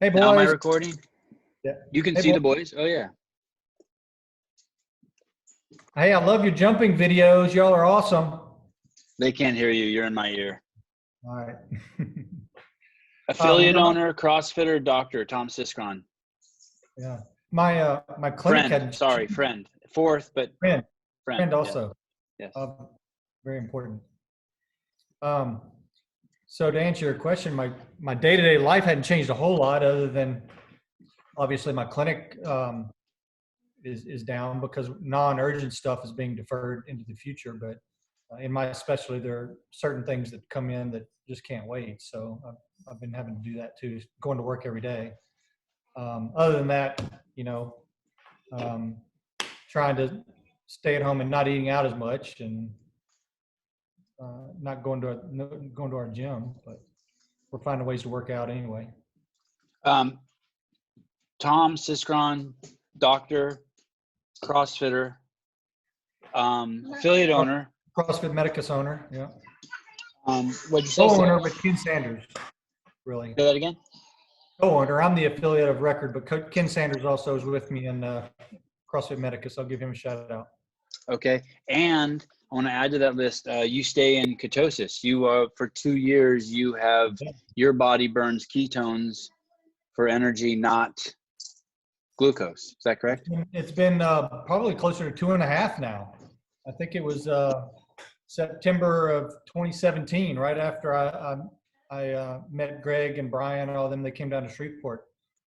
Hey, Now am I boys. recording? Yeah. You can Hey, see boy. the boys? Oh yeah. Hey, I love your jumping videos. Y'all are awesome. They can't hear you. You're in my ear. All right. Affiliate No, owner, CrossFitter, doctor, Tom Siskron. yeah. My clinic Friend. had Sorry, friend. Fourth, but friend, friend. friend Yeah. also. Yes. Very important. Um, so to answer your question, my day-to-day life hadn't changed a whole lot other than obviously my clinic is down because non-urgent stuff is being deferred into the future. But in my specialty, there are certain things that come in that just can't wait. So I've been having to do that too, going to work every day. Other than that, um, trying to stay at home and not eating out as much and not going to our gym, but we're finding ways to work out anyway. Tom Siskron, doctor, CrossFitter, affiliate owner. CrossFit Medicus owner, yeah. What'd you say? Co-owner with Ken Sanders, really. Say that again? Co-owner. I'm the affiliate of record, but Ken Sanders also is with me in CrossFit Medicus. I'll give him a shout out. Okay. And I want to add to that list. You stay in ketosis. You for 2 years, your body burns ketones for energy, not glucose. Is that correct? It's been probably closer to 2.5 now. I think it was September of 2017, right after I met Greg and Brian and all of them. They came down to Shreveport.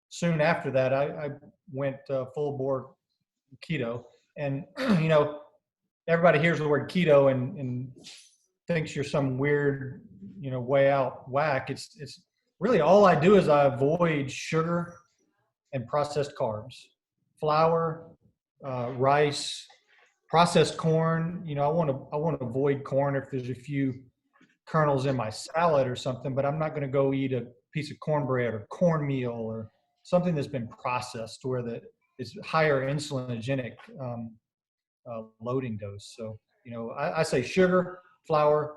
Soon after that, I went full bore keto. And, everybody hears the word keto and thinks you're some weird, way out whack. It's really all I do is I avoid sugar and processed carbs, flour, rice, processed corn. I want to avoid corn if there's a few kernels in my salad or something, but I'm not going to go eat a piece of cornbread or cornmeal or something that's been processed where it's higher insulinogenic loading dose. So, I say sugar, flour,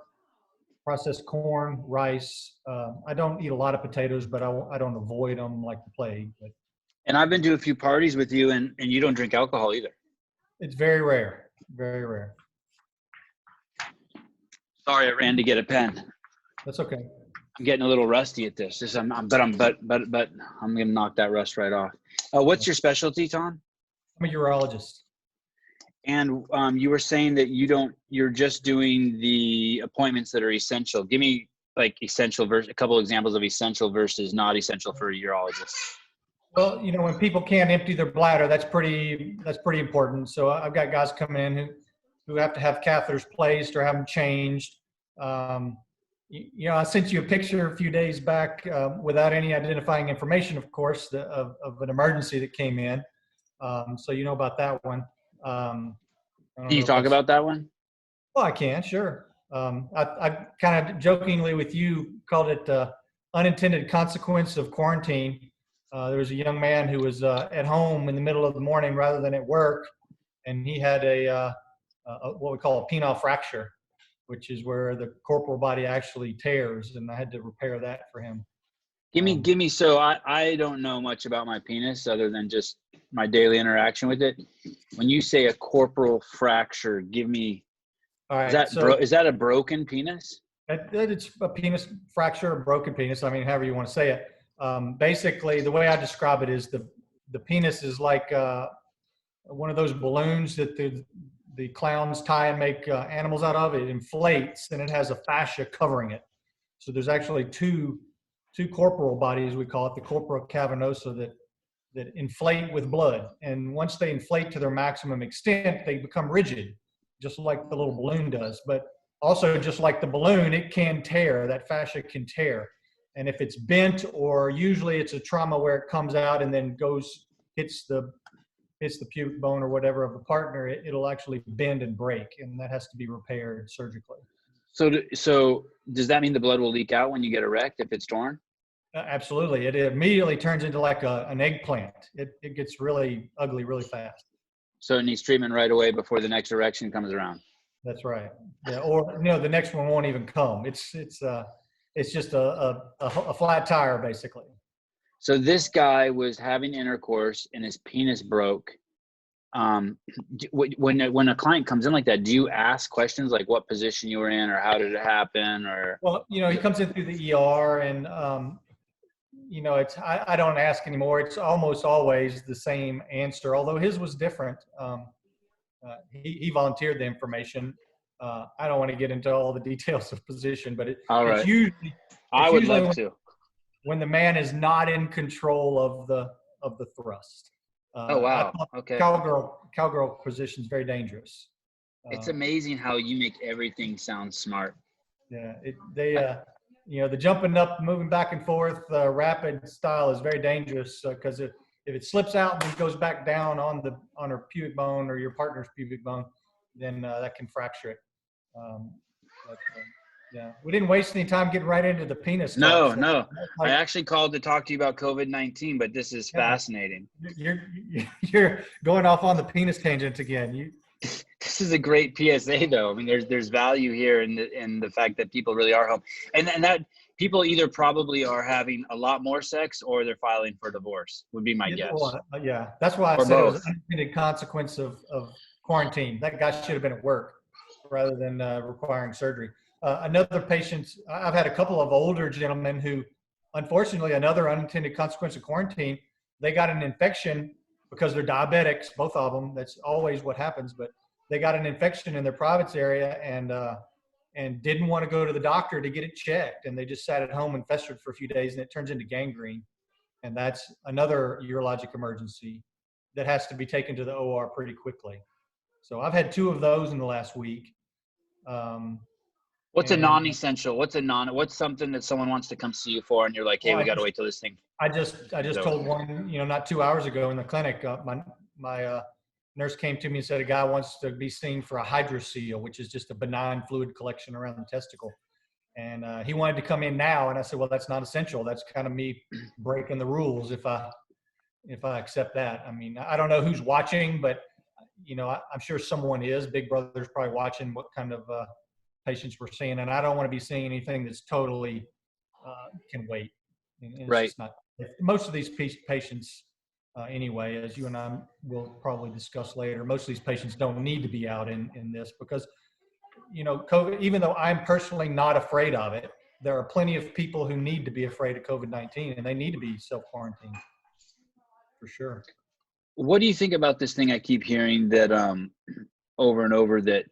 processed corn, rice. I don't eat a lot of potatoes, but I don't avoid them like the plague. But And I've been to a few parties with you, and you don't drink alcohol either. it's very rare, very rare. Sorry, I ran to get a pen. That's okay. I'm getting a little rusty at this. But I'm gonna knock that rust right off. What's your specialty, Tom? I'm a urologist. And you were saying that you're just doing the appointments that are essential. Give me like essential versus a couple examples of essential versus not essential for a urologist. Well, when people can't empty their bladder, that's pretty important. So I've got guys coming in who have to have catheters placed or have them changed. I sent you a picture a few days back without any identifying information, of course, of an emergency that came in. So you know about that one. Can you talk about that one? Well, I can, sure. I kind of jokingly with you called it unintended consequence of quarantine. There was a young man who was at home in the middle of the morning rather than at work, and he had a what we call a penile fracture, which is where the corporal body actually tears, and I had to repair that for him. Give me. So I don't know much about my penis other than just my daily interaction with it. When you say a corporal fracture, give me. All right. Is that a broken penis? It's a penis fracture, a broken penis. I mean, however you want to say it. Basically, the way I describe it is the penis is like one of those balloons that the clowns tie and make animals out of. It inflates and it has a fascia covering it. So there's actually two corporal bodies, we call it, the corpora cavernosa, that inflate with blood. And once they inflate to their maximum extent, they become rigid, just like the little balloon does. But also, just like the balloon, it can tear. That fascia can tear. And if it's bent, or usually it's a trauma where it comes out and then hits the pubic bone or whatever of the partner, it'll actually bend and break, and that has to be repaired surgically. So does that mean the blood will leak out when you get erect if it's torn? Absolutely. It immediately turns into like an eggplant. It gets really ugly really fast. So it needs treatment right away before the next erection comes around. That's right. Yeah. Or the next one won't even come. It's just a flat tire basically. So this guy was having intercourse and his penis broke. When a client comes in like that, do you ask questions like what position you were in or how did it happen or? Well, he comes in through the ER and, I don't ask anymore. It's almost always the same answer, although his was different. He volunteered the information. I don't want to get into all the details of position, but All it's right. usually, I it's would usually love to. when the man is not in control of the thrust. Oh, I wow. thought Okay. cowgirl position is very dangerous. It's Uh, amazing how you make everything sound smart. Yeah, the jumping up, moving back and forth, rapid style is very dangerous because if it slips out and it goes back down on her pubic bone or your partner's pubic bone, then that can fracture it. Um, yeah, we didn't waste any time getting right into the penis talk. No, So, no. I like, actually called to talk to you about COVID-19, but this is yeah, fascinating. you're going off on the penis tangent again. This is a great PSA, though. I mean, there's value here in the fact that people really are home, and that people either probably are having a lot more sex or they're filing for divorce. Would be my guess, Yeah, that's why I or said it was an both. unintended consequence of quarantine. That guy should have been at work rather than requiring surgery. Another patient, I've had a couple of older gentlemen who, unfortunately, another unintended consequence of quarantine, they got an infection because they're diabetics, both of them. That's always what happens, but they got an infection in their privates area and didn't want to go to the doctor to get it checked. And they just sat at home and festered for a few days and it turns into gangrene. And that's another urologic emergency that has to be taken to the OR pretty quickly. So I've had 2 of those in the last week. What's a And non-essential? What's something that someone wants to come see you for, and you're like, hey, well, we got to wait till this thing. I just told one, not 2 hours ago in the clinic, my nurse came to me and said a guy wants to be seen for a hydrocele, which is just a benign fluid collection around the testicle. And he wanted to come in now. And I said, well, that's not essential. That's kind of me breaking the rules if I accept that. I mean, I don't know who's watching, but I'm sure someone is. Big Brother's probably watching what kind of patients we're seeing, and I don't want to be seeing anything that's totally can wait. And it's Right. just not. Most of these patients, anyway, as you and I will probably discuss later, most of these patients don't need to be out in this because, COVID. Even though I'm personally not afraid of it, there are plenty of people who need to be afraid of COVID-19, and they need to be self-quarantined for sure. What do you think about this thing I keep hearing that over and over, that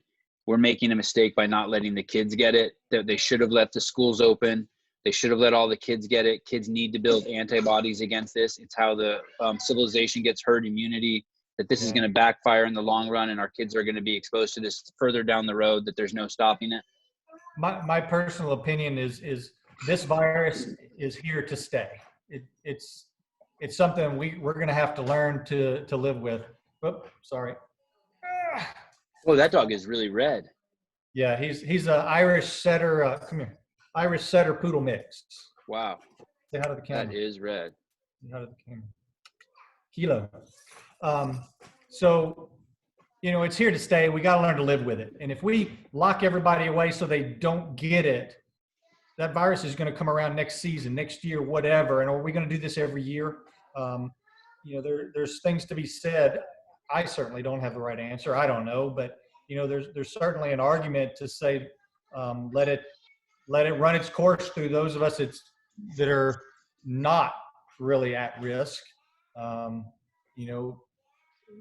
we're making a mistake by not letting the kids get it, that they should have left the schools open, they should have let all the kids get it, kids need to build antibodies against this, it's how the civilization gets herd immunity, that this is going to backfire in the long run and our kids are going to be exposed to this further down the road, that there's no stopping it? My personal opinion is this virus is here to stay. It's something we're going to have to learn to live with. Oops, sorry. Oh, that dog is really red. Yeah, he's an Irish setter. Come here, Irish setter poodle mix. Wow. Say hi to the camera. That is red. Say hi to the camera. Kilo. So, it's here to stay. We got to learn to live with it. And if we lock everybody away so they don't get it, that virus is going to come around next season, next year, whatever. And are we going to do this every year? There's things to be said. I certainly don't have the right answer. I don't know, but there's certainly an argument to say, let it run its course through those of us that are not really at risk.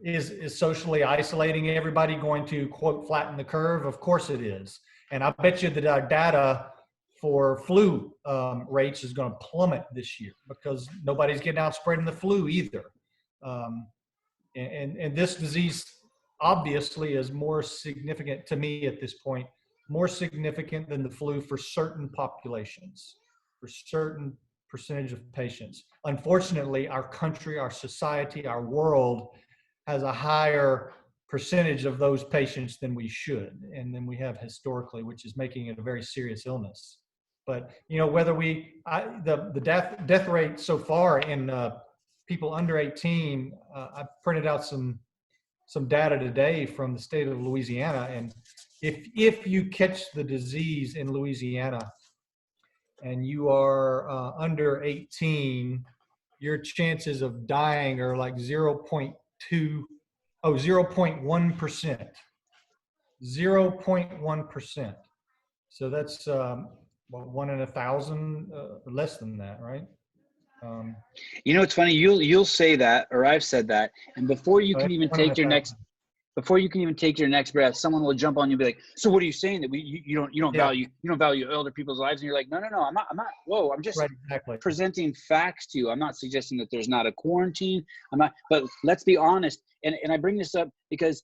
Is socially isolating everybody going to, quote, flatten the curve? Of course it is. And I bet you that our data for flu rates is going to plummet this year because nobody's getting out spreading the flu either. And this disease obviously is more significant to me at this point, more significant than the flu for certain populations, for certain percentage of patients. Unfortunately, our country, our society, our world has a higher percentage of those patients than we should and than we have historically, which is making it a very serious illness. But whether the death rate so far in people under 18, I printed out some data today from the state of Louisiana, and if you catch the disease in Louisiana and you are under 18, your chances of dying are like 0.1%. 0.1%. So that's well, 1 in 1,000, less than that, right? You know, it's funny. You'll say that, or I've said that, and before you can even 1 in take your 1,000. next, before you can even take your next breath, someone will jump on you and be like, "So what are you saying that you don't Yeah, value elder people's lives?" And you're like, "No, I'm not. Whoa, I'm just right, exactly. presenting facts to you. I'm not suggesting that there's not a quarantine. I'm not. But let's be honest. And I bring this up because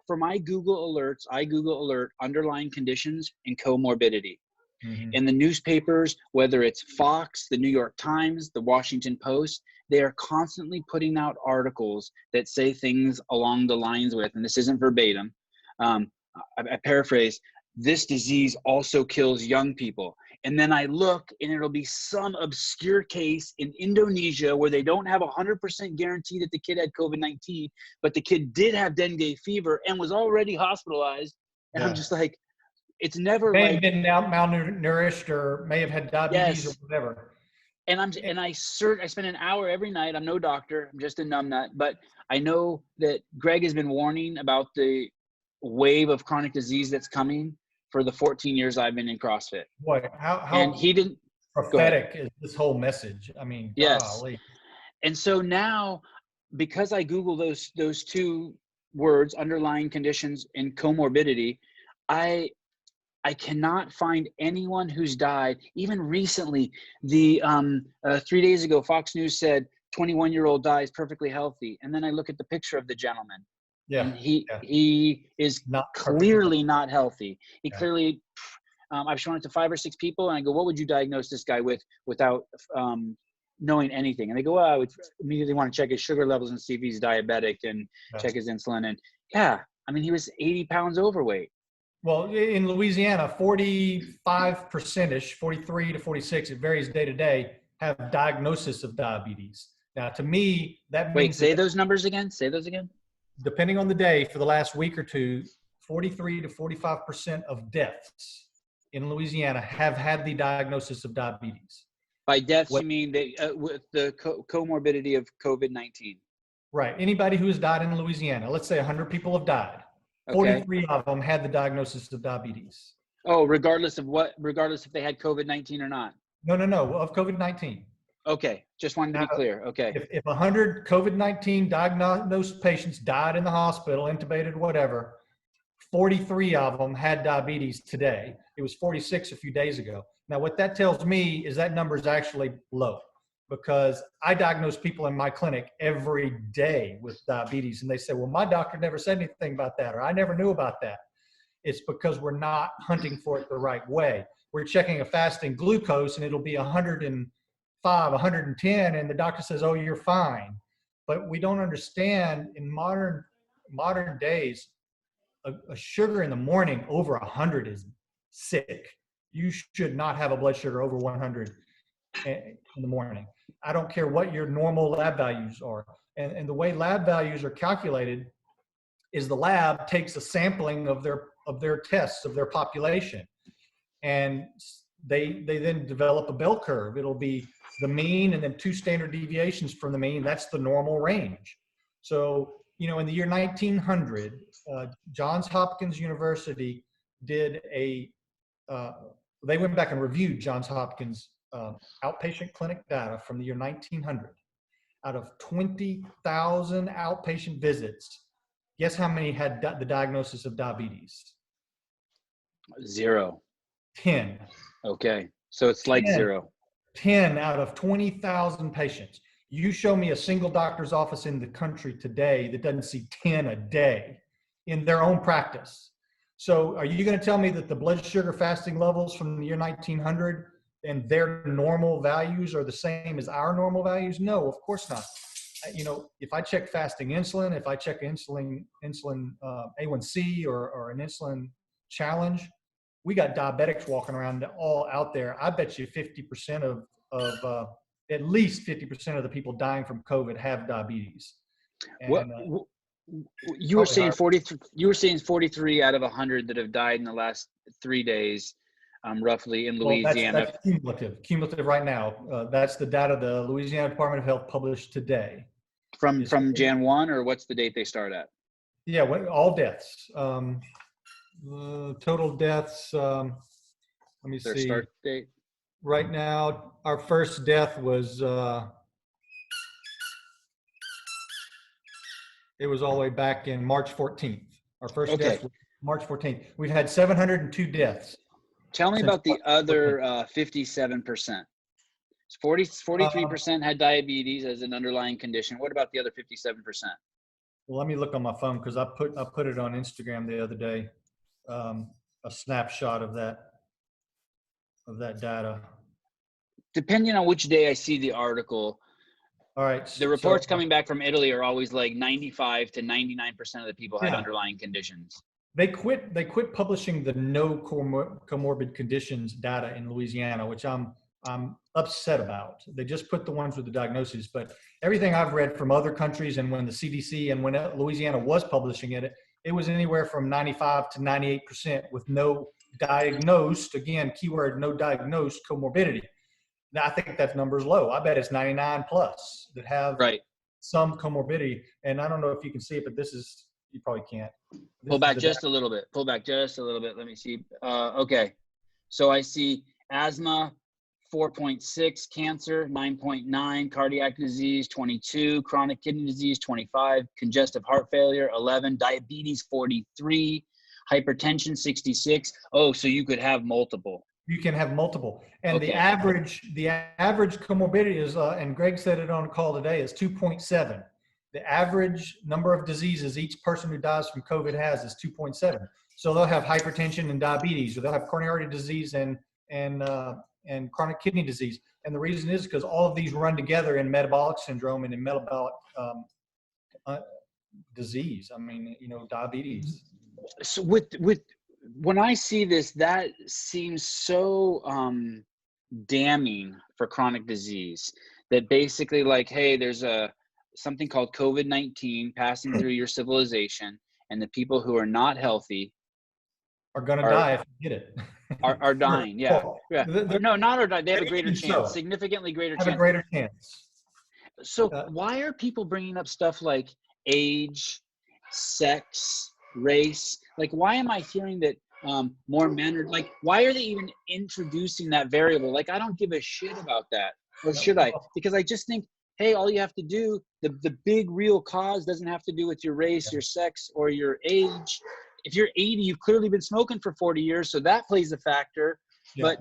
for my Google alerts, I Google alert underlying conditions and comorbidity. Hmm. In the newspapers, whether it's Fox, the New York Times, the Washington Post, they are constantly putting out articles that say things along the lines with, and this isn't verbatim, I paraphrase, this disease also kills young people. And then I look and it'll be some obscure case in Indonesia where they don't have 100% guarantee that the kid had COVID-19, but the kid did have dengue fever and was already hospitalized. And I'm Yeah. just like, it's never May have like, been malnourished or may have had diabetes or yes. whatever. And I spend an hour every night. I'm no doctor. I'm just a numbnut. But I know that Greg has been warning about the wave of chronic disease that's coming for the 14 years I've been in CrossFit. Boy, And how he didn't go ahead. prophetic is this whole message? I mean, Yes. golly. And so now, because I Google those two words, underlying conditions and comorbidity, I cannot find anyone who's died. Even recently, 3 days ago, Fox News said 21-year-old dies perfectly healthy. And then I look at the picture of the gentleman, Yeah, and he yeah, is not perfectly clearly not healthy. He healthy. clearly, I've shown it to 5 or 6 people, and I go, "What would you diagnose this guy with without knowing anything?" And they go, "Well, I would immediately want to check his sugar levels and see if he's diabetic and Yeah. check his insulin." And yeah, I mean, he was 80 pounds overweight. Well, in Louisiana, 45%ish, 43 to 46, it varies day to day, have diagnosis of diabetes. Now, to me, that Wait, means that say those numbers again. Say those again. depending on the day for the last week or two, 43 to 45% of deaths in Louisiana have had the diagnosis of diabetes. By deaths, What, you mean with the comorbidity of COVID-19. right. Anybody who has died in Louisiana, let's say 100 people have died, Okay. 43 of them had the diagnosis of diabetes. Oh, regardless if they had COVID-19 or not. No, of COVID-19. Okay. Just wanted to Now, be clear. Okay. if 100 COVID-19 diagnosed patients died in the hospital, intubated, whatever, 43 of them had diabetes today. It was 46 a few days ago. Now, what that tells me is that number is actually low because I diagnose people in my clinic every day with diabetes. And they say, well, my doctor never said anything about that, or I never knew about that. It's because we're not hunting for it the right way. We're checking a fasting glucose and it'll be 105, 110, and the doctor says, oh, you're fine. But we don't understand in modern days, a sugar in the morning over 100 is sick. You should not have a blood sugar over 100 in the morning. I don't care what your normal lab values are. And the way lab values are calculated is the lab takes a sampling of their tests of their population, and they then develop a bell curve. It'll be the mean and then 2 standard deviations from the mean. That's the normal range. So, in the year 1900, Johns Hopkins University did they went back and reviewed Johns Hopkins outpatient clinic data from the year 1900. Out of 20,000 outpatient visits, guess how many had the diagnosis of diabetes? 0. 10. Okay. So it's like 10. 0. 10 out of 20,000 patients. You show me a single doctor's office in the country today that doesn't see 10 a day in their own practice. So are you going to tell me that the blood sugar fasting levels from the year 1900 and their normal values are the same as our normal values? No, of course not. If I check fasting insulin, if I check insulin A1C or an insulin challenge, we got diabetics walking around all out there. I bet you 50% of at least 50% of the people dying from COVID have diabetes. What And you were saying 43 out of 100 that have died in the last 3 days. roughly in Well, Louisiana that's cumulative right now. That's the data the Louisiana Department of Health published today. from Is Jan 1, or what's the date they start at? Yeah, all deaths. Total deaths. Let me Their see. start date? Right now, our first death was it was all the way back in March 14th. Our first Okay. death was March 14th. We've had 702 deaths Tell me since about the March 14th. other 57%. 43% had diabetes as an underlying condition. What about the other 57%? Well, let me look on my phone because I put it on Instagram the other day. A snapshot of that data. Depending on which day I see the article, All right. the So reports coming back from Italy are always like 95 to 99% of the people had yeah, underlying conditions. they quit publishing the no comorbid conditions data in Louisiana, which I'm upset about. They just put the ones with the diagnoses, but everything I've read from other countries and when the CDC and when Louisiana was publishing it, it was anywhere from 95 to 98% with no diagnosed, again, keyword, no diagnosed comorbidity. Now, I think that number is low. I bet it's 99 plus that have Right. some comorbidity. And I don't know if you can see it, but you probably can't. Pull This is back the just a little bit. Pull back just a little bit. Let me see. Okay. So I see asthma, 4.6, cancer, 9.9, cardiac disease, 22, chronic kidney disease, 25, congestive heart failure, 11, diabetes, 43, hypertension, 66. Oh, so you could have multiple. You can have multiple. And Okay. the average comorbidity is, and Greg said it on a call today, is 2.7. The average number of diseases each person who dies from COVID has is 2.7. So they'll have hypertension and diabetes, or they'll have coronary artery disease and chronic kidney disease. And the reason is because all of these run together in metabolic syndrome and in metabolic disease. I mean, diabetes. So with when I see this, that seems so damning for chronic disease, that basically like, hey, there's something called COVID-19 passing through your civilization, and the people who are not healthy are going to die if you get it. are dying. Yeah. Yeah. No, not are dying. They have a greater chance, So. significantly greater Have chance. a greater chance. So why are people bringing up stuff like age, sex, race? Like, why am I hearing that more men are like, why are they even introducing that variable? Like, I don't give a shit about that. Or should I? Because I just think, hey, all you have to do, the big real cause doesn't have to do with your race, your sex, or your age. If you're 80, you've clearly been smoking for 40 years, so that plays a factor. Yeah.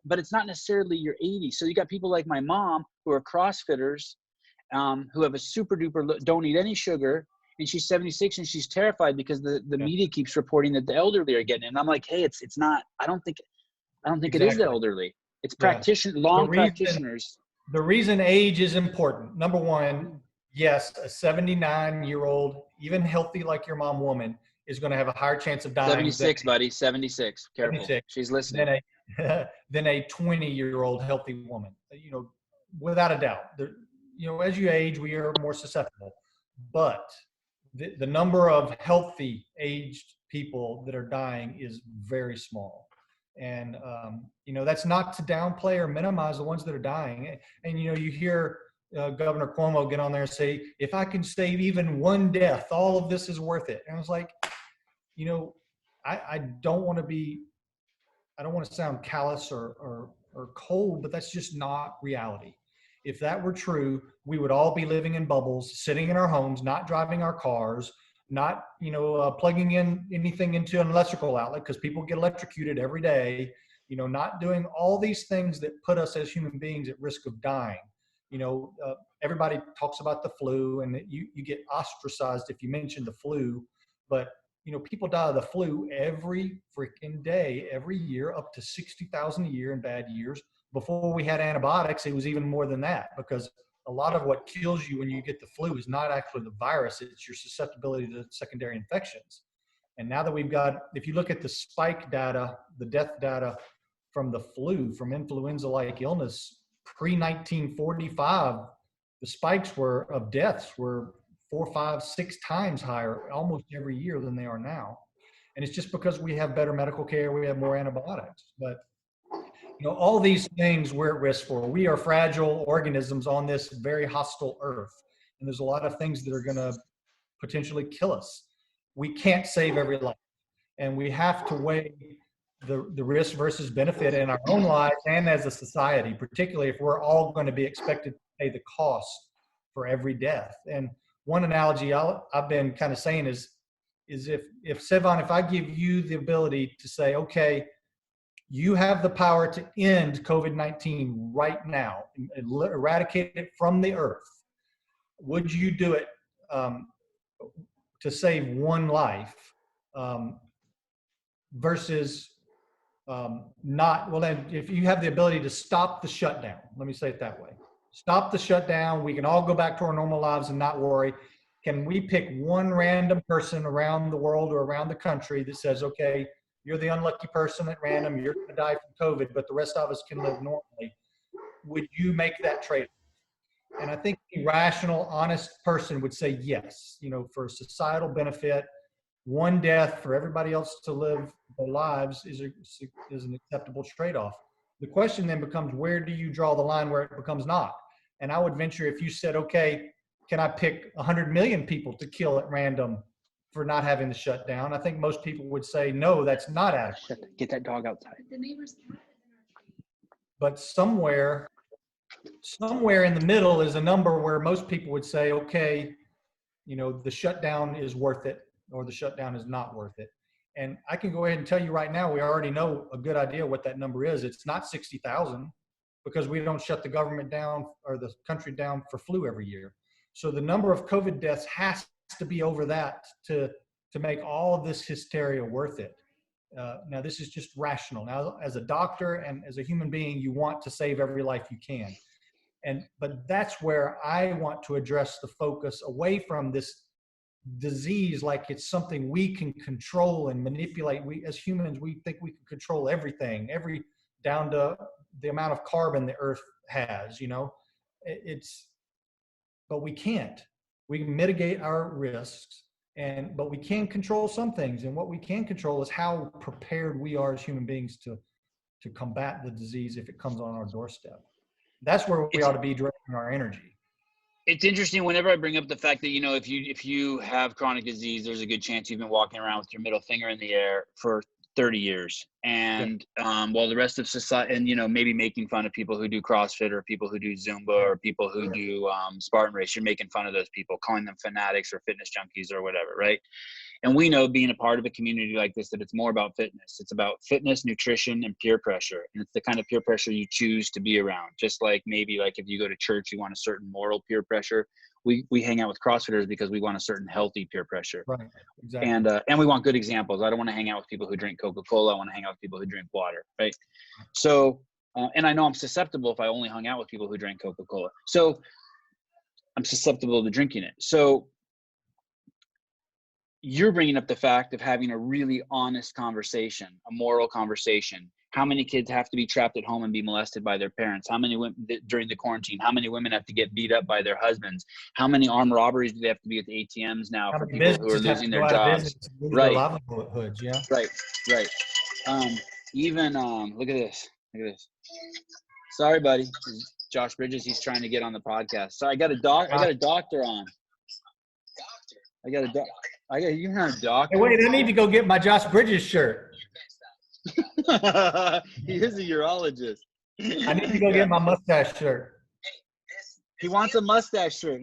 But it's not necessarily your 80. So you got people like my mom who are CrossFitters, who have a super duper, don't eat any sugar, and she's 76 and she's terrified because the media keeps reporting that the elderly are getting it. And I'm like, hey, it's not. I don't think Exactly. it is the elderly. It's practitioners. The reason age is important. Number one, yes, a 79-year-old, even healthy like your mom woman, is going to have a higher chance of dying. 76, buddy. 76. Careful. 76. She's listening. Than a 20-year-old healthy woman. Without a doubt. As you age, we are more susceptible. But the number of healthy aged people that are dying is very small. And, that's not to downplay or minimize the ones that are dying. And, you hear Governor Cuomo get on there and say, if I can save even one death, all of this is worth it. And I was like, I don't want to sound callous or cold, but that's just not reality. If that were true, we would all be living in bubbles, sitting in our homes, not driving our cars, not, plugging in anything into an electrical outlet because people get electrocuted every day, not doing all these things that put us as human beings at risk of dying. Everybody talks about the flu and that you get ostracized if you mention the flu, but people die of the flu every freaking day, every year, up to 60,000 a year in bad years. Before we had antibiotics, it was even more than that because a lot of what kills you when you get the flu is not actually the virus, it's your susceptibility to secondary infections. And now that we've got, if you look at the spike data, the death data from the flu, from influenza-like illness, pre-1945, the spikes of deaths were 4, 5, 6 times higher almost every year than they are now. And it's just because we have better medical care, we have more antibiotics. But all these things we're at risk for. We are fragile organisms on this very hostile earth. And there's a lot of things that are going to potentially kill us. We can't save every life. And we have to weigh the risk versus benefit in our own lives and as a society, particularly if we're all going to be expected to pay the cost for every death. And one analogy I've been kind of saying is if Sevan, if I give you the ability to say, okay, you have the power to end COVID-19 right now, eradicate it from the earth, would you do it to save one life versus not? Well, then if you have the ability to stop the shutdown, let me say it that way, stop the shutdown, we can all go back to our normal lives and not worry. Can we pick one random person around the world or around the country that says, okay, you're the unlucky person at random, you're going to die from COVID, but the rest of us can live normally? Would you make that trade? And I think a rational, honest person would say yes. For societal benefit, one death for everybody else to live their lives is an acceptable trade-off. The question then becomes, where do you draw the line where it becomes not? And I would venture if you said, okay, can I pick 100 million people to kill at random for not having the shutdown? I think most people would say, no, that's not adequate. Get that dog outside. But somewhere in the middle is a number where most people would say, okay, the shutdown is worth it or the shutdown is not worth it. And I can go ahead and tell you right now, we already know a good idea what that number is. It's not 60,000 because we don't shut the government down or the country down for flu every year. So the number of COVID deaths has to be over that to make all of this hysteria worth it. Now, this is just rational. Now, as a doctor and as a human being, you want to save every life you can. But that's where I want to address the focus away from this disease like it's something we can control and manipulate. We, as humans, we think we can control everything, down to the amount of carbon the earth has, but we can't. We can mitigate our risks, but we can control some things. And what we can control is how prepared we are as human beings to combat the disease if it comes on our doorstep. That's where we ought to be directing our energy. It's interesting whenever I bring up the fact that, if you have chronic disease, there's a good chance you've been walking around with your middle finger in the air for 30 years. And while the rest of society, and, maybe making fun of people who do CrossFit or people who do Zumba or people who do Spartan race, you're making fun of those people, calling them fanatics or fitness junkies or whatever, right? And we know, being a part of a community like this, that it's more about fitness. It's about fitness, nutrition, and peer pressure. And it's the kind of peer pressure you choose to be around. Just like maybe like if you go to church, you want a certain moral peer pressure. We hang out with CrossFitters because we want a certain healthy peer pressure. Right, exactly. And we want good examples. I don't want to hang out with people who drink Coca-Cola. I want to hang out with people who drink water, right? So, and I know I'm susceptible if I only hung out with people who drink Coca-Cola. So I'm susceptible to drinking it. So you're bringing up the fact of having a really honest conversation, a moral conversation. How many kids have to be trapped at home and be molested by their parents? How many women during the quarantine? How many women have to get beat up by their husbands? How many armed robberies do they have to be at the ATMs now for people who are losing their jobs? Right. Yeah. Right. Even look at this. Sorry, buddy. Josh Bridges. He's trying to get on the podcast. So I got a doctor on. You're not a doctor. Hey, wait, I need to go get my Josh Bridges shirt. He is a urologist. I need to go get my mustache shirt. He wants a mustache shirt.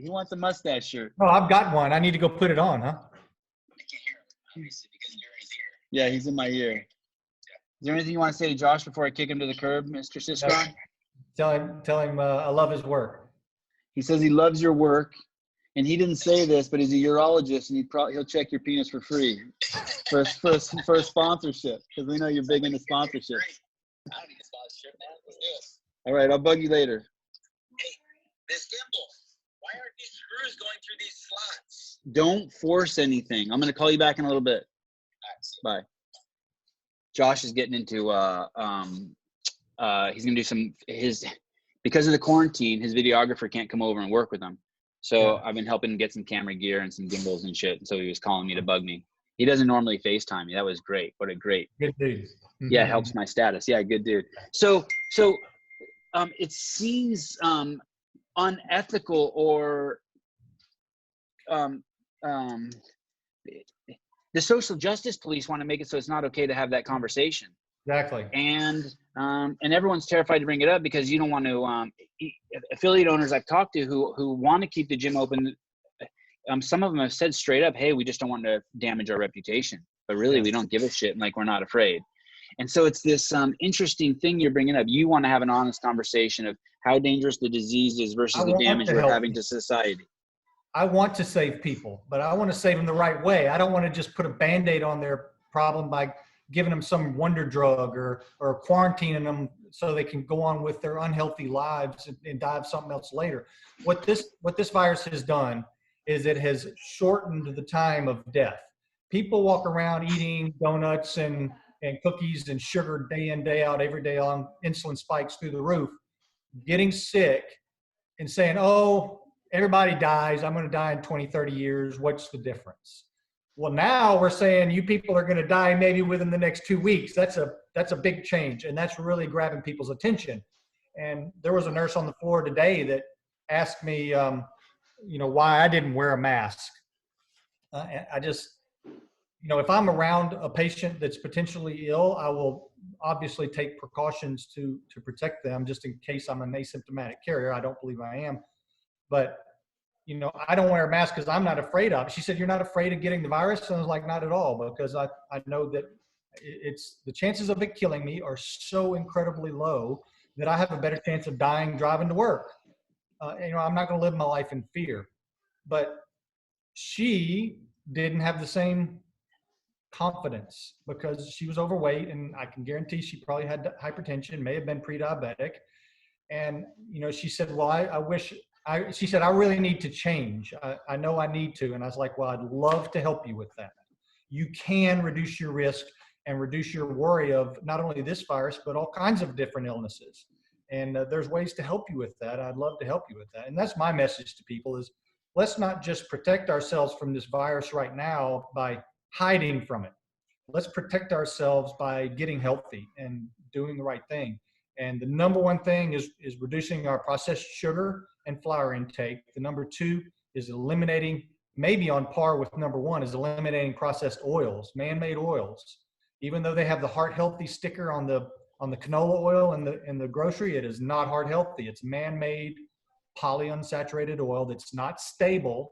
No, I've got one. I need to go put it on, huh? I can't hear him, obviously, because you're in his ear. Yeah, he's in my ear. Is there anything you want to say to Josh before I kick him to the curb, Mr. Siskron? Tell him I love his work. He says he loves your work. And he didn't say this, but he's a urologist, and he'll check your penis for free for a sponsorship, because we know you're big into sponsorships. I don't need a sponsorship, man. Let's do it. All right, I'll bug you later. Hey, this gimbal, why aren't these screws going through these slots? Don't force anything. I'm going to call you back in a little bit. All right, Bye. Josh is getting into he's going to do because of the quarantine, his videographer can't come over and work with him. So I've been helping him get some camera gear and some gimbals and shit. So he was calling me to bug me. He doesn't normally FaceTime me. That was great. What a great, Good dude. yeah, it helps my status. Yeah, good dude. So it seems unethical or the social justice police want to make it so it's not okay to have that conversation. Exactly. And everyone's terrified to bring it up because you don't want to affiliate owners I've talked to who want to keep the gym open. Some of them have said straight up, hey, we just don't want to damage our reputation, but really we don't give a shit. And like, we're not afraid. And so it's this interesting thing you're bringing up. You want to have an honest conversation of how dangerous the disease is versus the damage we're having to society. I want to save people, but I want to save them the right way. I don't want to just put a Band-Aid on their problem by giving them some wonder drug or quarantining them so they can go on with their unhealthy lives and die of something else later. What this virus has done is it has shortened the time of death. People walk around eating donuts and cookies and sugar day in, day out, every day on insulin spikes through the roof, getting sick and saying, oh, everybody dies. I'm going to die in 20, 30 years. What's the difference? Well, now we're saying you people are going to die maybe within the next 2 weeks. That's a big change. And that's really grabbing people's attention. And there was a nurse on the floor today that asked me, why I didn't wear a mask. I just, if I'm around a patient that's potentially ill, I will obviously take precautions to protect them just in case I'm an asymptomatic carrier. I don't believe I am. But, I don't wear a mask because I'm not afraid of it. She said, you're not afraid of getting the virus? And I was like, not at all, because I know that it's the chances of it killing me are so incredibly low that I have a better chance of dying driving to work. I'm not going to live my life in fear. But she didn't have the same confidence because she was overweight, and I can guarantee she probably had hypertension, may have been pre-diabetic. And, she said, well, she said, I really need to change. I know I need to. And I was like, well, I'd love to help you with that. You can reduce your risk and reduce your worry of not only this virus, but all kinds of different illnesses. And there's ways to help you with that. I'd love to help you with that. And that's my message to people is let's not just protect ourselves from this virus right now by hiding from it. Let's protect ourselves by getting healthy and doing the right thing. And the number one thing is reducing our processed sugar and flour intake. The number two is eliminating, maybe on par with number one, is eliminating processed oils, man-made oils. Even though they have the heart healthy sticker on the canola oil in the grocery, it is not heart healthy. It's man-made polyunsaturated oil that's not stable.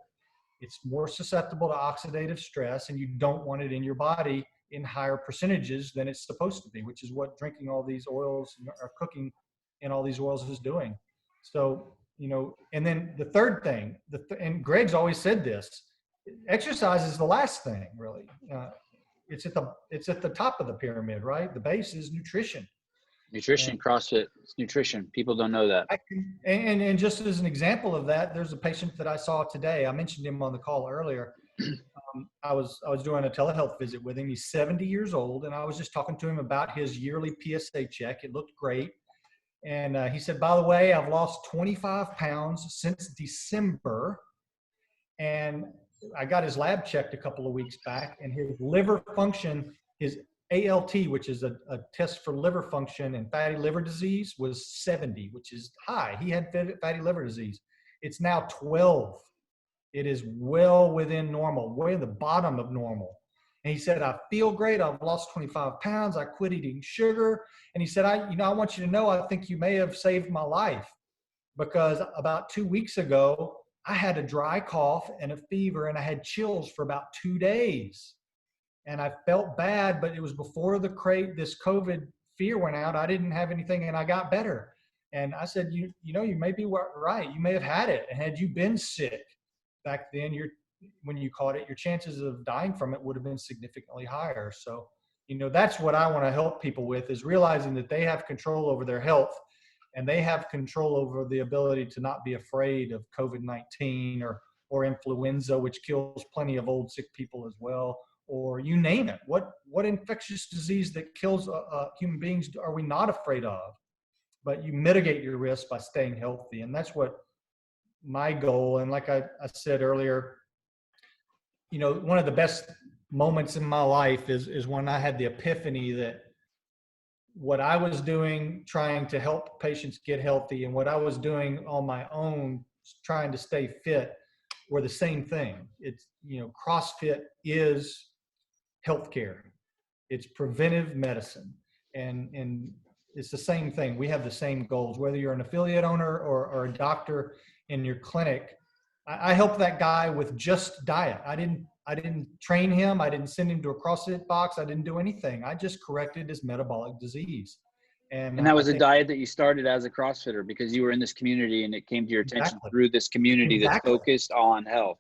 It's more susceptible to oxidative stress, and you don't want it in your body in higher percentages than it's supposed to be, which is what drinking all these oils or cooking in all these oils is doing. So, and then the third thing, and Greg's always said this, exercise is the last thing, really. It's at the top of the pyramid, right? The base is nutrition. Nutrition, CrossFit, nutrition. People don't know that. And just as an example of that, there's a patient that I saw today. I mentioned him on the call earlier. I was doing a telehealth visit with him. He's 70 years old, and I was just talking to him about his yearly PSA check. It looked great. And he said, by the way, I've lost 25 pounds since December. And I got his lab checked a couple of weeks back, and his liver function, his ALT, which is a test for liver function and fatty liver disease, was 70, which is high. He had fatty liver disease. It's now 12. It is well within normal, way in the bottom of normal. And he said, I feel great. I've lost 25 pounds. I quit eating sugar. And he said, I want you to know, I think you may have saved my life, because about 2 weeks ago, I had a dry cough and a fever, and I had chills for about 2 days. And I felt bad, but it was before this COVID fear went out. I didn't have anything, and I got better. And I said, you may be right. You may have had it. And had you been sick back then, when you caught it, your chances of dying from it would have been significantly higher. So, that's what I want to help people with, is realizing that they have control over their health, and they have control over the ability to not be afraid of COVID-19 or influenza, which kills plenty of old, sick people as well, or you name it. What infectious disease that kills human beings are we not afraid of? But you mitigate your risk by staying healthy. And that's what my goal. And like I said earlier, one of the best moments in my life is when I had the epiphany that what I was doing trying to help patients get healthy and what I was doing on my own trying to stay fit were the same thing. It's, CrossFit is healthcare. It's preventive medicine. And it's the same thing. We have the same goals, whether you're an affiliate owner or a doctor in your clinic. I help that guy with just diet. I didn't train him. I didn't send him to a CrossFit box. I didn't do anything. I just corrected his metabolic disease. And that was a diet that you started as a CrossFitter because you were in this community and it came to your attention through this community that's focused on health.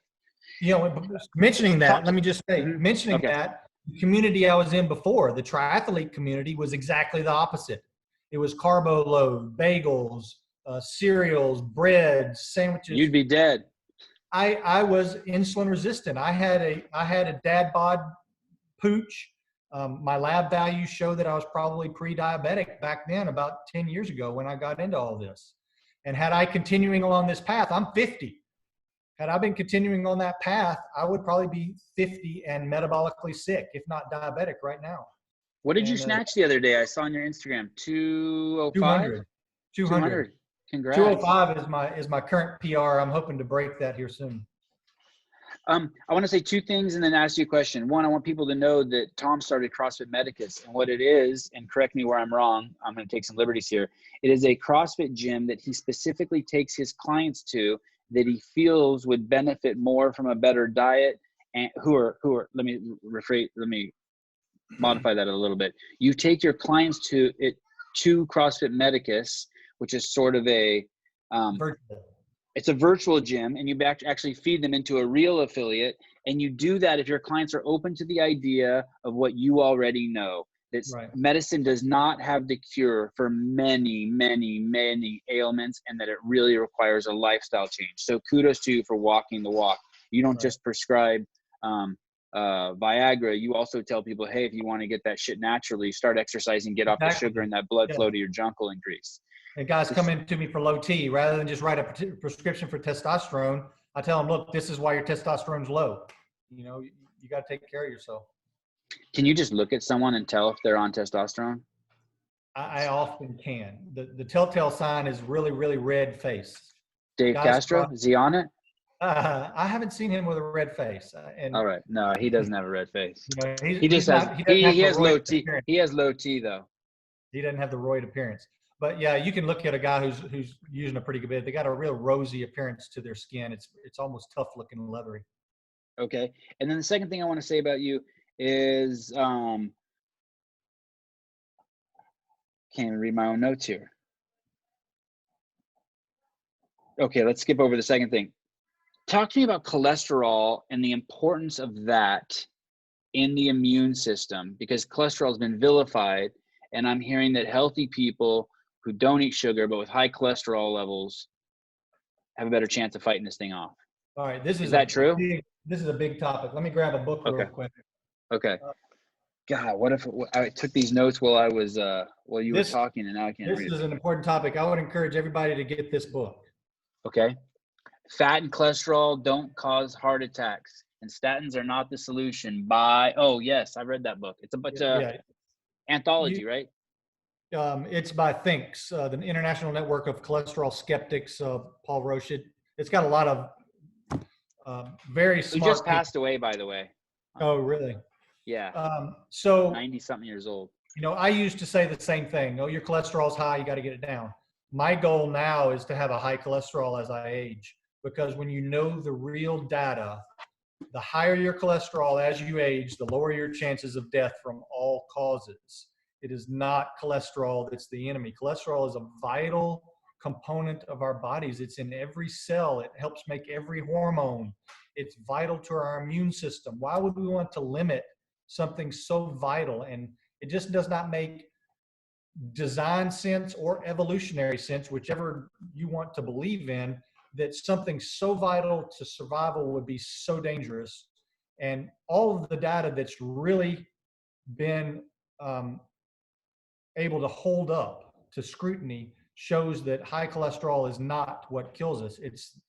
Mentioning that, let me just say, that the community I was in before, the triathlete community, was exactly the opposite. It was carbo load, bagels, cereals, bread, sandwiches. You'd be dead. I was insulin resistant. I had a dad bod pooch. My lab values show that I was probably pre-diabetic back then, about 10 years ago when I got into all this. And had I continuing along this path, I'm 50. Had I been continuing on that path, I would probably be 50 and metabolically sick, if not diabetic right now. What did you snatch the other day? I saw on your Instagram, 205? 200. Congrats. 205 is my current PR. I'm hoping to break that here soon. I want to say two things and then ask you a question. One, I want people to know that Tom started CrossFit Medicus and what it is, and correct me where I'm wrong. I'm going to take some liberties here. It is a CrossFit gym that he specifically takes his clients to that he feels would benefit more from a better diet and who are, let me modify that a little bit. You take your clients to CrossFit Medicus, which is sort of a, it's a virtual gym, and you actually feed them into a real affiliate. And you do that if your clients are open to the idea of what you already know. That medicine does not have the cure for many, many, many ailments, and that it really requires a lifestyle change. So kudos to you for walking the walk. You don't just prescribe Viagra. You also tell people, hey, if you want to get that shit naturally, start exercising, get off the sugar, and that blood flow to your junk will increase. And guys come in to me for low T. Rather than just write a prescription for testosterone, I tell them, look, this is why your testosterone's low. You got to take care of yourself. Can you just look at someone and tell if they're on testosterone? I often can. The telltale sign is really, really red face. Dave Castro, is he on it? I haven't seen him with a red face. All right. No, he doesn't have a red face. He has low T. He has low T though. He doesn't have the roid appearance. But yeah, you can look at a guy who's using a pretty good bit. They got a real rosy appearance to their skin. It's almost tough looking and leathery. Okay. And then the second thing I want to say about you is can't even read my own notes here. Okay, let's skip over the second thing. Talk to me about cholesterol and the importance of that in the immune system, because cholesterol has been vilified, and I'm hearing that healthy people who don't eat sugar but with high cholesterol levels have a better chance of fighting this thing off. All right, is that true? This is a big topic. Let me grab a book real quick. Okay. God, what if I took these notes while I was while you were talking, and now I can't read. This is an important topic. I would encourage everybody to get this book. Okay. Fat and cholesterol don't cause heart attacks, and statins are not the solution. Oh yes, I read that book. It's a anthology, right? It's by Thinks, the International Network of Cholesterol Skeptics. Paul Roche. It's got a lot of very smart. He just passed away, by the way. Oh, really? Yeah. So 90-something years old. I used to say the same thing. Oh, your cholesterol's high. You got to get it down. My goal now is to have a high cholesterol as I age, because when you know the real data, the higher your cholesterol as you age, the lower your chances of death from all causes. It is not cholesterol that's the enemy. Cholesterol is a vital component of our bodies. It's in every cell. It helps make every hormone. It's vital to our immune system. Why would we want to limit something so vital? And it just does not make design sense or evolutionary sense, whichever you want to believe in, that something so vital to survival would be so dangerous. And all of the data that's really been able to hold up to scrutiny shows that high cholesterol is not what kills us. It's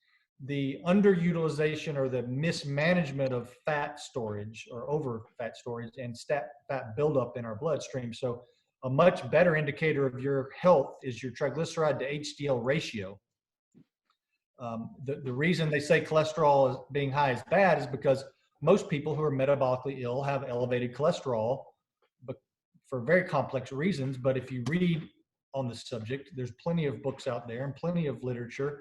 the underutilization or the mismanagement of fat storage or over fat storage and fat buildup in our bloodstream. So a much better indicator of your health is your triglyceride to HDL ratio. The reason they say cholesterol is being high is bad is because most people who are metabolically ill have elevated cholesterol, but for very complex reasons. But if you read on the subject, there's plenty of books out there and plenty of literature.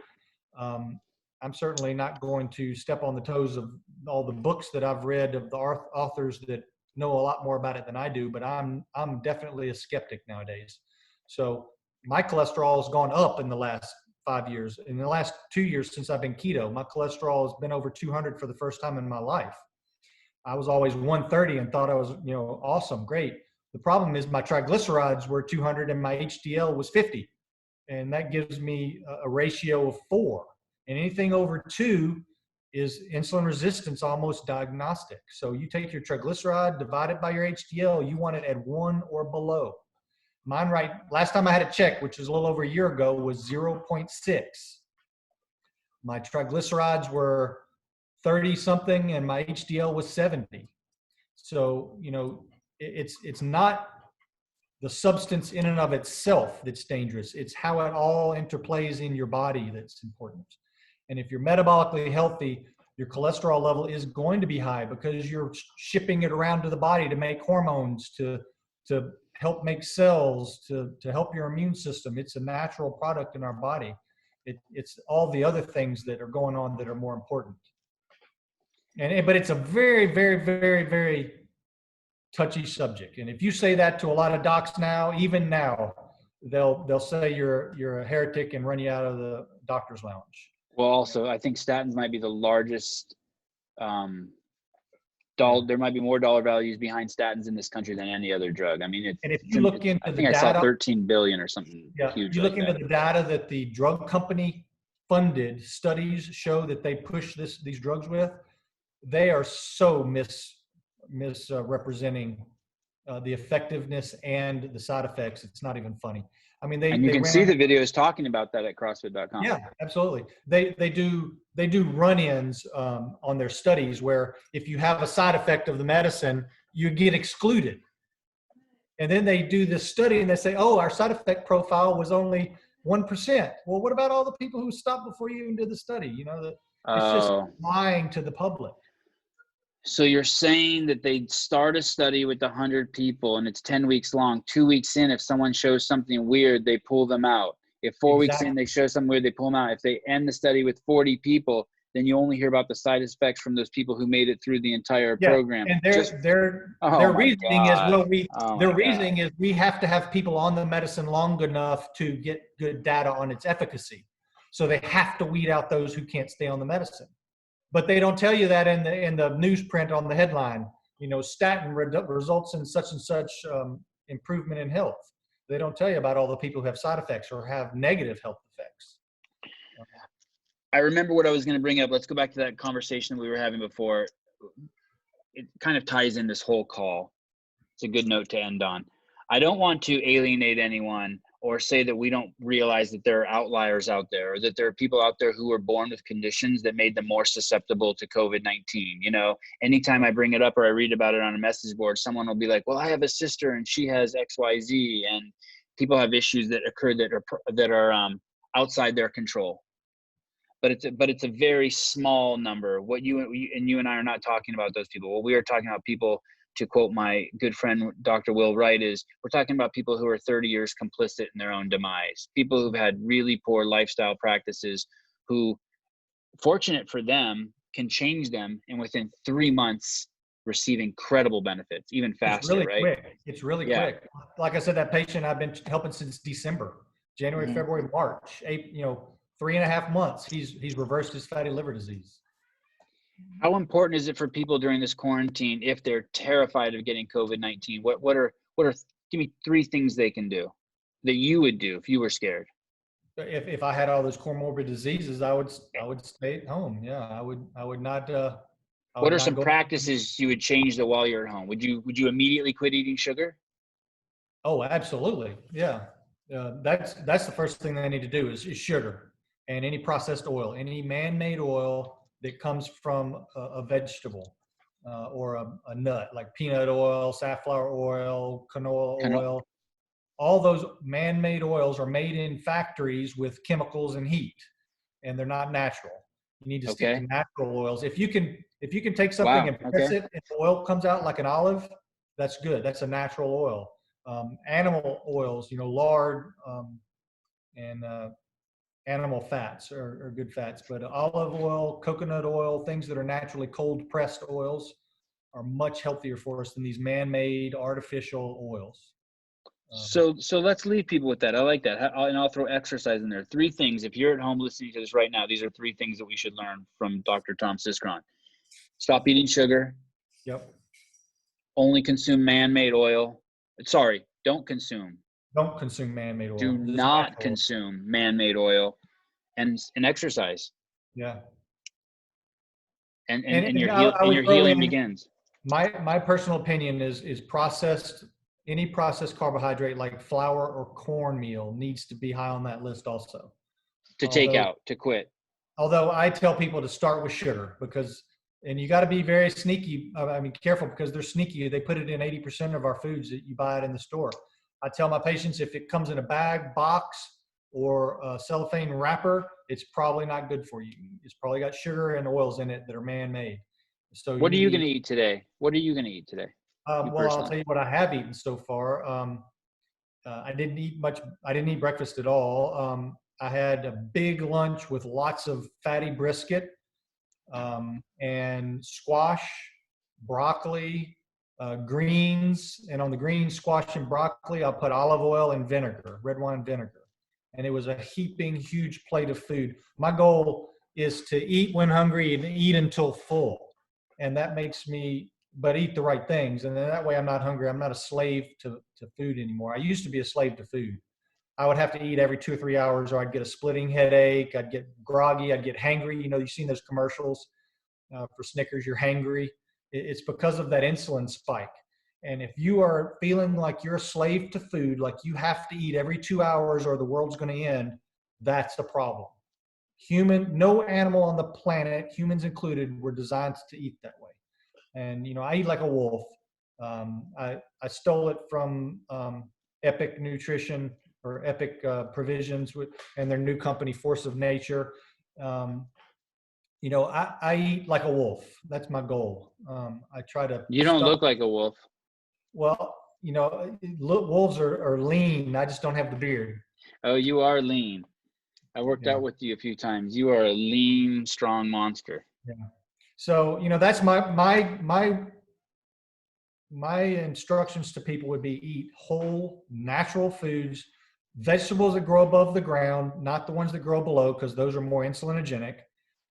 I'm certainly not going to step on the toes of all the books that I've read of the authors that know a lot more about it than I do, but I'm definitely a skeptic nowadays. So my cholesterol has gone up in the last 5 years. In the last 2 years since I've been keto, my cholesterol has been over 200 for the first time in my life. I was always 130 and thought I was, awesome, great. The problem is my triglycerides were 200 and my HDL was 50. And that gives me a ratio of 4. And anything over 2 is insulin resistance, almost diagnostic. So you take your triglyceride, divide it by your HDL, you want it at 1 or below. Mine last time I had it checked, which was a little over a year ago, was 0.6. My triglycerides were 30 something and my HDL was 70. So, it's not the substance in and of itself that's dangerous. It's how it all interplays in your body that's important. And if you're metabolically healthy, your cholesterol level is going to be high because you're shipping it around to the body to make hormones, to help make cells, to help your immune system. It's a natural product in our body. It's all the other things that are going on that are more important. But it's a very, very, very, very touchy subject. And if you say that to a lot of docs now, even now, they'll say you're a heretic and run you out of the doctor's lounge. Well, also, I think statins might be the largest. There might be more dollar values behind statins in this country than any other drug. I mean, and if you look into I the think data, I saw 13 billion or something huge. You look like into the data that the drug company funded studies show that they push these drugs with. They are so misrepresenting the effectiveness and the side effects. It's not even funny. I mean, and you can see the videos talking about that at CrossFit.com. Yeah, absolutely. They do run-ins on their studies where if you have a side effect of the medicine, you get excluded. And then they do this study and they say, oh, our side effect profile was only 1%. Well, what about all the people who stopped before you even did the study? It's just lying to the public. So you're saying that they start a study with 100 people and it's 10 weeks long. 2 weeks in, if someone shows something weird, they pull them out. If 4 weeks in, they show something weird, they pull them out. If they end the study with 40 people, then you only hear about the side effects from those people who made it through the entire program. And their reasoning is we have to have people on the medicine long enough to get good data on its efficacy. So they have to weed out those who can't stay on the medicine. But they don't tell you that in the newsprint on the headline. Statin results in such and such improvement in health. They don't tell you about all the people who have side effects or have negative health effects. I remember what I was going to bring up. Let's go back to that conversation we were having before. It kind of ties in this whole call. It's a good note to end on. I don't want to alienate anyone or say that we don't realize that there are outliers out there, or that there are people out there who were born with conditions that made them more susceptible to COVID-19. Anytime I bring it up or I read about it on a message board, someone will be like, well, I have a sister and she has XYZ, and people have issues that occur that are outside their control. But it's a very small number. What you and I are not talking about those people. What we are talking about, people, to quote my good friend, Dr. Will Wright, is we're talking about people who are 30 years complicit in their own demise, people who've had really poor lifestyle practices, who, fortunate for them, can change them and within 3 months receive incredible benefits, even faster. It's really right? quick. It's really quick. Like I said, that patient I've been helping since December, January, February, March, 3.5 months, he's reversed his fatty liver disease. How important is it for people during this quarantine, if they're terrified of getting COVID-19? What are give me 3 things they can do that you would do if you were scared? If I had all those comorbid diseases, I would stay at home. Yeah, I would not. What are some practices you would change while you're at home? Would you immediately quit eating sugar? Oh, absolutely. Yeah. That's the first thing they need to do is sugar. and any processed oil, any man-made oil that comes from a vegetable or a nut, like peanut oil, safflower oil, canola oil. All those man-made oils are made in factories with chemicals and heat, and they're not natural. You need to stick to Okay. natural oils. If you can take something Wow. and press Okay. it and the oil comes out like an olive, that's good. That's a natural oil. Animal oils, lard and animal fats are good fats, but olive oil, coconut oil, things that are naturally cold pressed oils are much healthier for us than these man-made artificial oils. So let's leave people with that. I like that. And I'll throw exercise in there. 3 things. If you're at home listening to this right now, these are 3 things that we should learn from Dr. Tom Siskron. Stop eating sugar. Yep. Only consume man-made oil. Sorry, don't consume. Don't consume man-made oil. Do Just not natural oil. consume man-made oil, and exercise. Yeah. And And I would your throw healing in begins. my personal opinion is any processed carbohydrate like flour or cornmeal needs to be high on that list also. To take out, to quit. Although I tell people to start with sugar and you got to be very sneaky. I mean, careful because they're sneaky. They put it in 80% of our foods that you buy it in the store. I tell my patients if it comes in a bag, box, or a cellophane wrapper, it's probably not good for you. It's probably got sugar and oils in it that are man-made. So What are you going to eat today? What are you going to eat today? Well, I'll tell you what I have eaten so far. I didn't eat much. I didn't eat breakfast at all. I had a big lunch with lots of fatty brisket and squash, broccoli, greens. And on the greens, squash and broccoli, I'll put olive oil and vinegar, red wine vinegar. And it was a heaping, huge plate of food. My goal is to eat when hungry and eat until full. And that makes me, but eat the right things. And then that way I'm not hungry. I'm not a slave to food anymore. I used to be a slave to food. I would have to eat every 2 or 3 hours or I'd get a splitting headache. I'd get groggy. I'd get hangry. You've seen those commercials for Snickers, you're hangry. It's because of that insulin spike. And if you are feeling like you're a slave to food, like you have to eat every 2 hours or the world's going to end, that's the problem. No animal on the planet, humans included, were designed to eat that way. And, I eat like a wolf. I stole it from Epic Nutrition or Epic Provisions and their new company, Force of Nature. I eat like a wolf. That's my goal. I try to. You don't look like a wolf. Well, wolves are lean. I just don't have the beard. Oh, you are lean. I worked out with you a few times. You are a lean, strong monster. Yeah. So, that's my instructions to people would be eat whole, natural foods, vegetables that grow above the ground, not the ones that grow below, because those are more insulinogenic.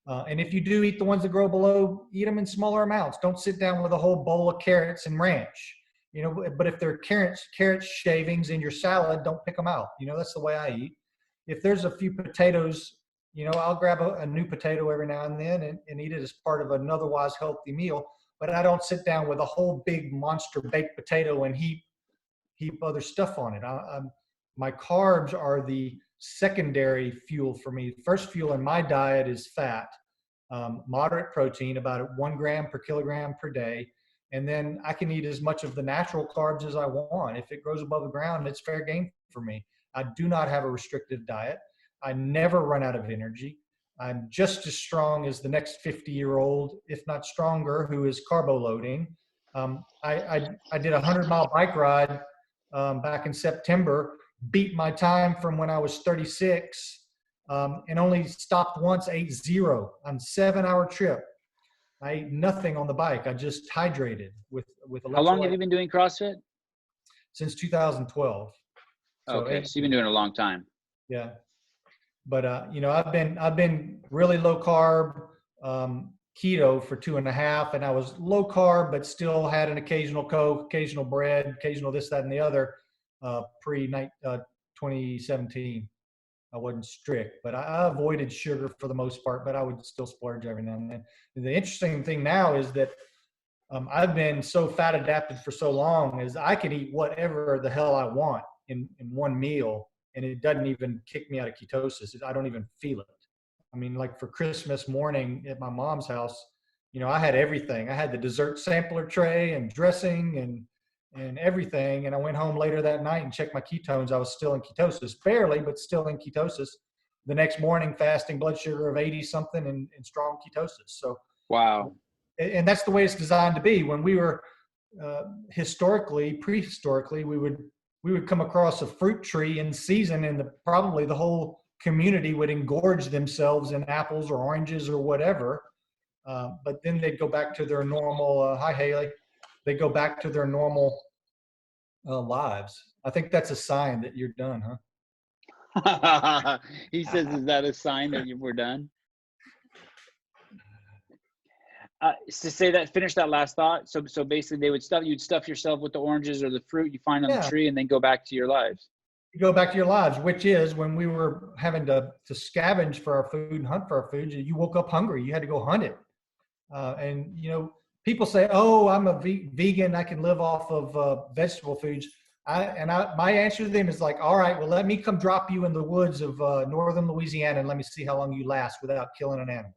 And if you do eat the ones that grow below, eat them in smaller amounts. Don't sit down with a whole bowl of carrots and ranch. But if there are carrot shavings in your salad, don't pick them out. That's the way I eat. If there's a few potatoes, I'll grab a new potato every now and then and eat it as part of an otherwise healthy meal. But I don't sit down with a whole big monster baked potato and heap other stuff on it. My carbs are the secondary fuel for me. The first fuel in my diet is fat, moderate protein, about 1 gram per kilogram per day. And then I can eat as much of the natural carbs as I want. If it grows above the ground, it's fair game for me. I do not have a restrictive diet. I never run out of energy. I'm just as strong as the next 50-year-old, if not stronger, who is carbo loading. I did a 100-mile bike ride back in September, beat my time from when I was 36, and only stopped once, ate 0 on a 7-hour trip. I ate nothing on the bike. I just hydrated with electrolytes. How long have you been doing CrossFit? Since 2012. Okay, so you've been doing it a long time. Yeah. But I've been really low carb, keto for 2.5, and I was low carb, but still had an occasional Coke, occasional bread, occasional this, that, and the other. Pre 2017, I wasn't strict, but I avoided sugar for the most part. But I would still splurge every now and then. And the interesting thing now is that I've been so fat adapted for so long, is I can eat whatever the hell I want in one meal. And it doesn't even kick me out of ketosis. I don't even feel it. I mean, like for Christmas morning at my mom's house, you know, I had everything. I had the dessert sampler tray and dressing and everything. And I went home later that night and checked my ketones. I was still in ketosis, barely, but still in ketosis. The next morning, fasting blood sugar of 80 something and strong ketosis. So, Wow. and that's the way it's designed to be. When we were prehistorically, we would come across a fruit tree in season, and probably the whole community would engorge themselves in apples or oranges or whatever. But then they'd go back to their normal. Hi, Haley. They go back to their normal lives. I think that's a sign that you're done, huh? He says, is that a sign that we're done? To say that, finish that last thought. So basically you'd stuff yourself with the oranges or the fruit you find on the tree and then go back to your lives. You go back to your lives, which is when we were having to scavenge for our food and hunt for our food, you woke up hungry. You had to go hunt it. And, you know, people say, oh, I'm a vegan. I can live off of vegetable foods. My answer to them is like, all right, well, let me come drop you in the woods of northern Louisiana and let me see how long you last without killing an animal.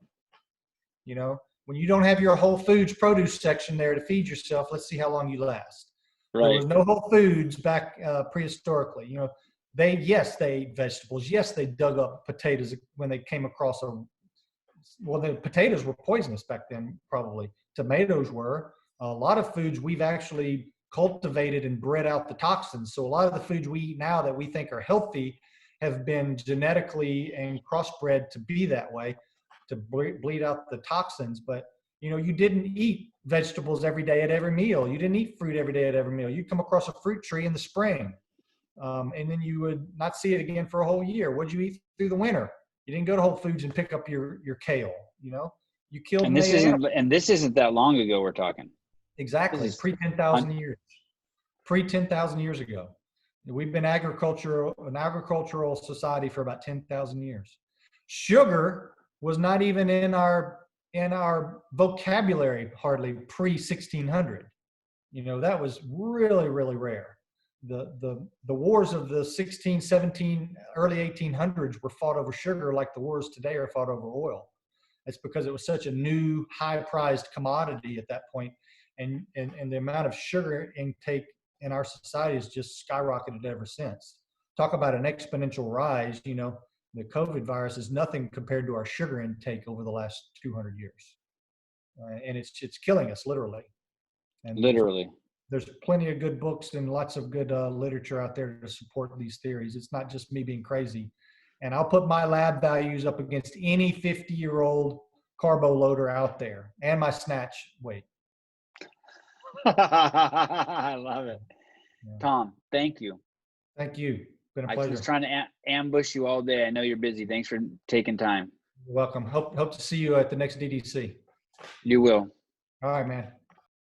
You know, when you don't have your Whole Foods produce section there to feed yourself, let's see how long you last. Right. There was no Whole Foods back prehistorically. You know, they ate vegetables. Yes, they dug up potatoes when they came across the potatoes were poisonous back then, probably. Tomatoes were. A lot of foods we've actually cultivated and bred out the toxins. So a lot of the foods we eat now that we think are healthy have been genetically and crossbred to be that way, to bleed out the toxins. But, you know, you didn't eat vegetables every day at every meal. You didn't eat fruit every day at every meal. You'd come across a fruit tree in the spring, and then you would not see it again for a whole year. What'd you eat through the winter? You didn't go to Whole Foods and pick up your kale, you know? You killed and this isn't that long ago we're talking. Exactly. Pre-10,000 years. Pre-10,000 years ago. We've been an agricultural society for about 10,000 years. Sugar was not even in our vocabulary hardly pre-1600. You know, that was really, really rare. The wars of the 16, 17, early 1800s were fought over sugar like the wars today are fought over oil. It's because it was such a new, high-prized commodity at that point, and the amount of sugar intake in our society has just skyrocketed ever since. Talk about an exponential rise. You know, the COVID virus is nothing compared to our sugar intake over the last 200 years, and it's killing us literally. And literally. There's plenty of good books and lots of good literature out there to support these theories. It's not just me being crazy. And I'll put my lab values up against any 50-year-old carbo loader out there and my snatch weight. I love it. Yeah. Tom, thank you. Thank you. Been a pleasure. I was trying to ambush you all day. I know you're busy. Thanks for taking time. You're welcome. Hope to see you at the next DDC. You will. All right, man.